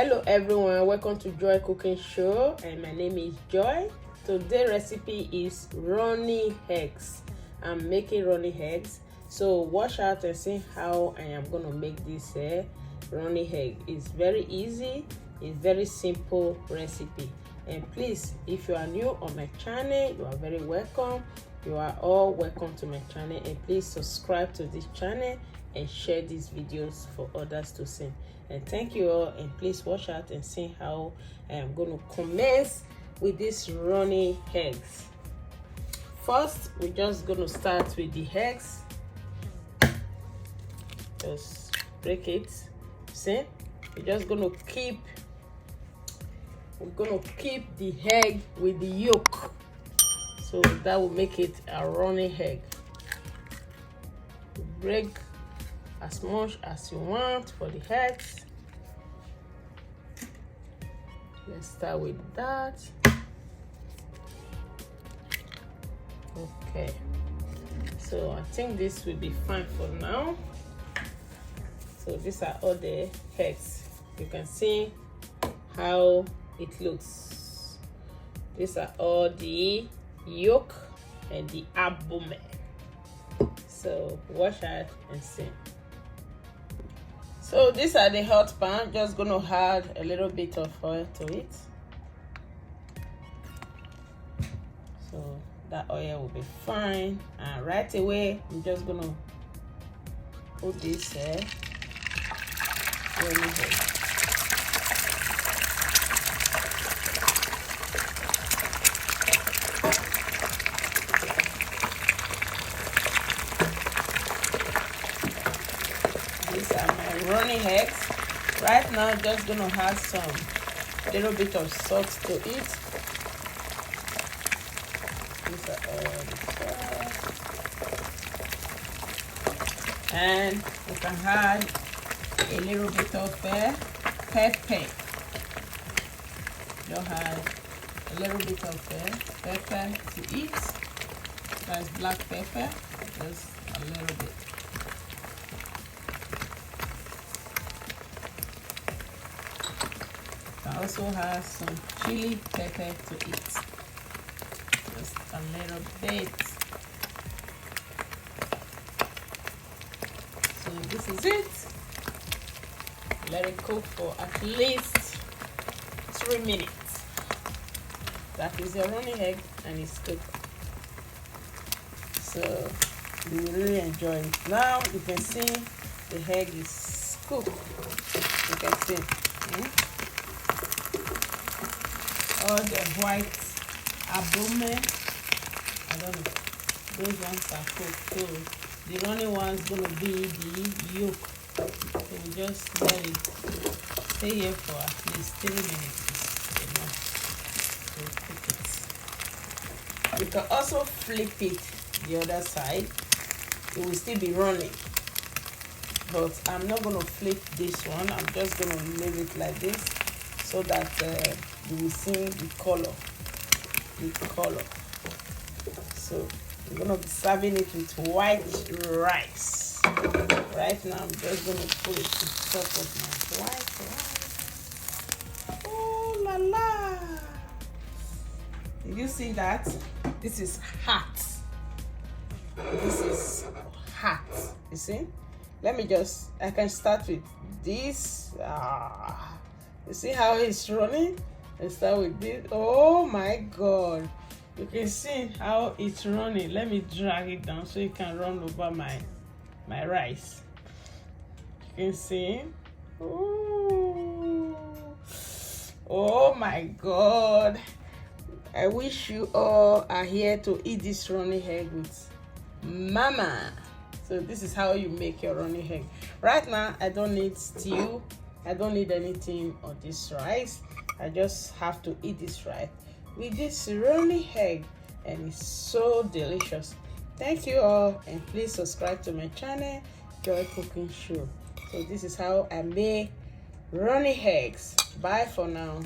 Hello everyone, welcome to Joy Cooking Show, and my name is Joy. Today's recipe is runny eggs. I'm making runny eggs, so watch out and see how I am going to make this runny egg. It's very easy, it's very simple recipe. And please, if you are new on my channel, you are very welcome. You are all welcome to my channel, and please subscribe to this channel and share these videos for others to see. And thank you all, and please watch out and see how I am going to commence with these runny eggs. First, we're just going to start with the eggs. Just break it. See, we're just going to keep the egg with the yolk, so that will make it a runny egg. Break as much as you want for the eggs. Let's start with that. Okay, so I think this will be fine for now. So these are all the eggs. You can see how it looks. These are all the yolk and the abdomen. So watch out and see. So these are the hot pan. Just gonna add a little bit of oil to it. So that oil will be fine. And right away, I'm just gonna put this runny egg. These are my runny eggs. Right now, I'm just gonna add some little bit of salt to it. These are all the salt. And you can add a little bit of pepper. Just add a little bit of pepper to it. That's black pepper, just a little bit. I also have some chili pepper to it, just a little bit. So this is it. Let it cook for at least 3 minutes. That is your runny egg, and it's cooked. So you will really enjoy it. Now you can see the egg is cooked. You can see. All the white abdomen, I don't know, those ones are cooked. So the runny one's gonna be the yolk. So we just let it stay here for at least 3 minutes. So cook it. You can also flip it the other side. It will still be running, but I'm not gonna flip this one. I'm just gonna leave it like this, so that you will see the color. So I'm gonna be serving it with white rice. Right now, I'm just gonna put it on top of my white rice. Oh la la! Did you see that? This is hot. This is hot. You see? Let me just. I can start with this. You see how it's running? Let's start with this. Oh my God. You can see how it's running. Let me drag it down so it can run over my rice. You can see. Ooh. Oh my God. I wish you all are here to eat this runny egg with mama. So this is how you make your runny egg. Right now, I don't need stew. I don't need anything on this rice. I just have to eat this rice with this runny egg, and it's so delicious. Thank you all, and please subscribe to my channel, Joy Cooking Show. So this is how I make runny eggs. Bye for now.